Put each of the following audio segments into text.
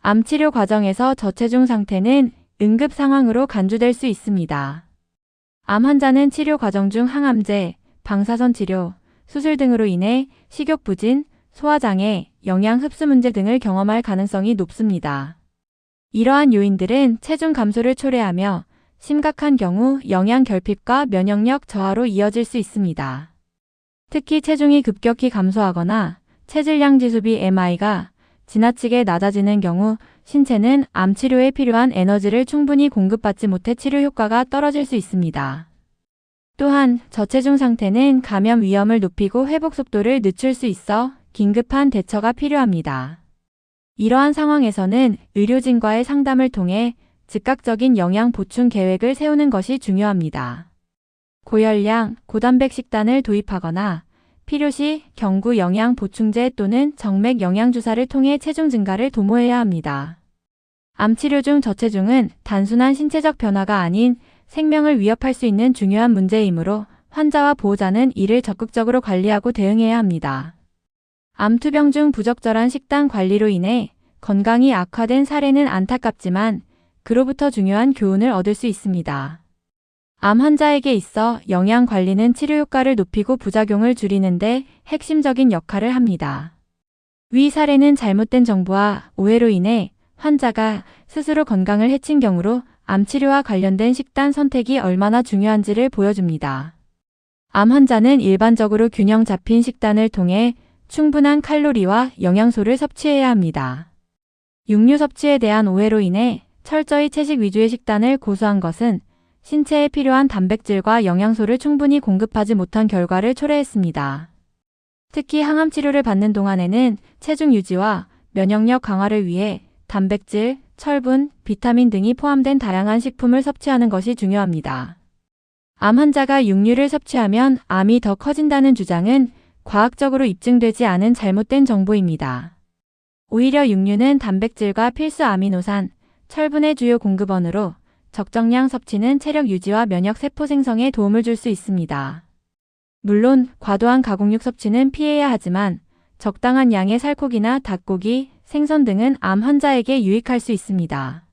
암 치료 과정에서 저체중 상태는 응급 상황으로 간주될 수 있습니다. 암 환자는 치료 과정 중 항암제, 방사선 치료, 수술 등으로 인해 식욕 부진, 소화장애, 영양 흡수 문제 등을 경험할 가능성이 높습니다. 이러한 요인들은 체중 감소를 초래하며 심각한 경우 영양 결핍과 면역력 저하로 이어질 수 있습니다. 특히 체중이 급격히 감소하거나 체질량 지수 BMI가 지나치게 낮아지는 경우 신체는 암 치료에 필요한 에너지를 충분히 공급받지 못해 치료 효과가 떨어질 수 있습니다. 또한 저체중 상태는 감염 위험을 높이고 회복 속도를 늦출 수 있어 긴급한 대처가 필요합니다. 이러한 상황에서는 의료진과의 상담을 통해 즉각적인 영양 보충 계획을 세우는 것이 중요합니다. 고열량, 고단백 식단을 도입하거나 필요시 경구 영양 보충제 또는 정맥 영양주사를 통해 체중 증가를 도모해야 합니다. 암 치료 중 저체중은 단순한 신체적 변화가 아닌 생명을 위협할 수 있는 중요한 문제이므로 환자와 보호자는 이를 적극적으로 관리하고 대응해야 합니다. 암 투병 중 부적절한 식단 관리로 인해 건강이 악화된 사례는 안타깝지만 그로부터 중요한 교훈을 얻을 수 있습니다. 암 환자에게 있어 영양 관리는 치료 효과를 높이고 부작용을 줄이는 데 핵심적인 역할을 합니다. 위 사례는 잘못된 정보와 오해로 인해 환자가 스스로 건강을 해친 경우로 암 치료와 관련된 식단 선택이 얼마나 중요한지를 보여줍니다. 암 환자는 일반적으로 균형 잡힌 식단을 통해 충분한 칼로리와 영양소를 섭취해야 합니다. 육류 섭취에 대한 오해로 인해 철저히 채식 위주의 식단을 고수한 것은 신체에 필요한 단백질과 영양소를 충분히 공급하지 못한 결과를 초래했습니다. 특히 항암 치료를 받는 동안에는 체중 유지와 면역력 강화를 위해 단백질, 철분, 비타민 등이 포함된 다양한 식품을 섭취하는 것이 중요합니다. 암 환자가 육류를 섭취하면 암이 더 커진다는 주장은 과학적으로 입증되지 않은 잘못된 정보입니다. 오히려 육류는 단백질과 필수 아미노산, 철분의 주요 공급원으로 적정량 섭취는 체력 유지와 면역 세포 생성에 도움을 줄 수 있습니다. 물론 과도한 가공육 섭취는 피해야 하지만 적당한 양의 살코기나 닭고기, 생선 등은 암 환자에게 유익할 수 있습니다.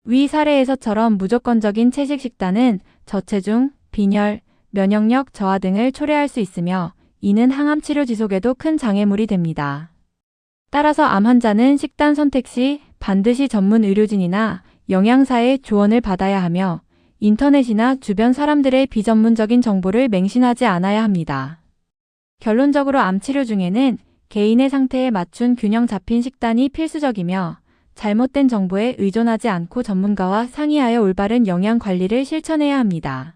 위 사례에서처럼 무조건적인 채식 식단은 저체중, 빈혈, 면역력 저하 등을 초래할 수 있으며 이는 항암 치료 지속에도 큰 장애물이 됩니다. 따라서 암 환자는 식단 선택 시 반드시 전문 의료진이나 영양사의 조언을 받아야 하며 인터넷이나 주변 사람들의 비전문적인 정보를 맹신하지 않아야 합니다. 결론적으로 암 치료 중에는 개인의 상태에 맞춘 균형 잡힌 식단이 필수적이며 잘못된 정보에 의존하지 않고 전문가와 상의하여 올바른 영양 관리를 실천해야 합니다.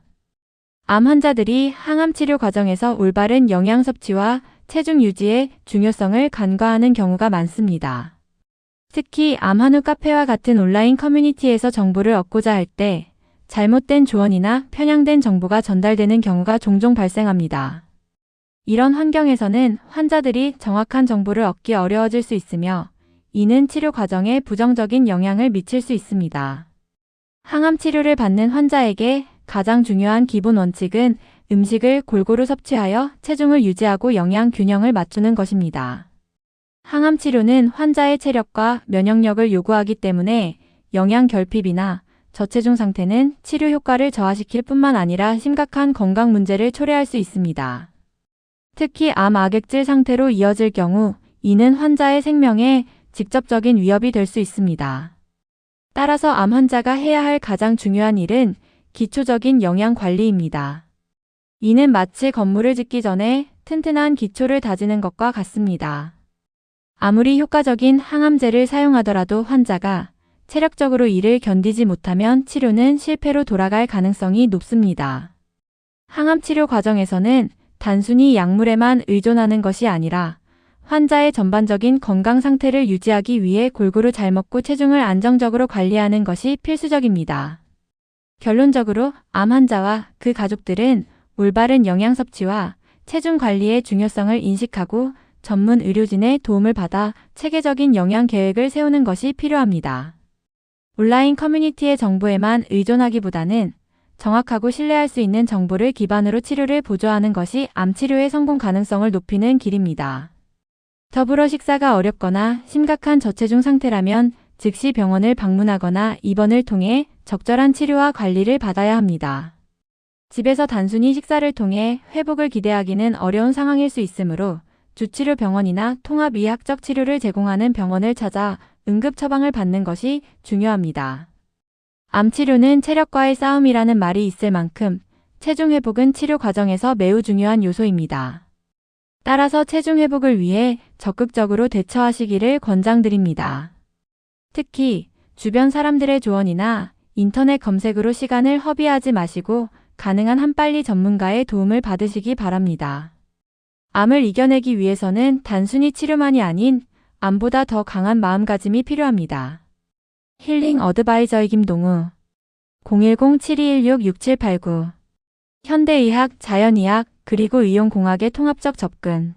암 환자들이 항암 치료 과정에서 올바른 영양 섭취와 체중 유지의 중요성을 간과하는 경우가 많습니다. 특히 암 한우 카페와 같은 온라인 커뮤니티에서 정보를 얻고자 할 때 잘못된 조언이나 편향된 정보가 전달되는 경우가 종종 발생합니다. 이런 환경에서는 환자들이 정확한 정보를 얻기 어려워질 수 있으며 이는 치료 과정에 부정적인 영향을 미칠 수 있습니다. 항암 치료를 받는 환자에게 가장 중요한 기본 원칙은 음식을 골고루 섭취하여 체중을 유지하고 영양 균형을 맞추는 것입니다. 항암 치료는 환자의 체력과 면역력을 요구하기 때문에 영양 결핍이나 저체중 상태는 치료 효과를 저하시킬 뿐만 아니라 심각한 건강 문제를 초래할 수 있습니다. 특히 암 악액질 상태로 이어질 경우 이는 환자의 생명에 직접적인 위협이 될 수 있습니다. 따라서 암 환자가 해야 할 가장 중요한 일은 기초적인 영양 관리입니다. 이는 마치 건물을 짓기 전에 튼튼한 기초를 다지는 것과 같습니다. 아무리 효과적인 항암제를 사용하더라도 환자가 체력적으로 이를 견디지 못하면 치료는 실패로 돌아갈 가능성이 높습니다. 항암 치료 과정에서는 단순히 약물에만 의존하는 것이 아니라 환자의 전반적인 건강 상태를 유지하기 위해 골고루 잘 먹고 체중을 안정적으로 관리하는 것이 필수적입니다. 결론적으로 암 환자와 그 가족들은 올바른 영양 섭취와 체중 관리의 중요성을 인식하고 전문 의료진의 도움을 받아 체계적인 영양 계획을 세우는 것이 필요합니다. 온라인 커뮤니티의 정보에만 의존하기보다는 정확하고 신뢰할 수 있는 정보를 기반으로 치료를 보조하는 것이 암 치료의 성공 가능성을 높이는 길입니다. 더불어 식사가 어렵거나 심각한 저체중 상태라면 즉시 병원을 방문하거나 입원을 통해 적절한 치료와 관리를 받아야 합니다. 집에서 단순히 식사를 통해 회복을 기대하기는 어려운 상황일 수 있으므로 주치료 병원이나 통합의학적 치료를 제공하는 병원을 찾아 응급 처방을 받는 것이 중요합니다. 암 치료는 체력과의 싸움이라는 말이 있을 만큼 체중 회복은 치료 과정에서 매우 중요한 요소입니다. 따라서 체중 회복을 위해 적극적으로 대처하시기를 권장드립니다. 특히 주변 사람들의 조언이나 인터넷 검색으로 시간을 허비하지 마시고 가능한 한 빨리 전문가의 도움을 받으시기 바랍니다. 암을 이겨내기 위해서는 단순히 치료만이 아닌 암보다 더 강한 마음가짐이 필요합니다. 힐링 어드바이저의 김동우 010-7216-6789 현대의학, 자연의학, 그리고 의용공학의 통합적 접근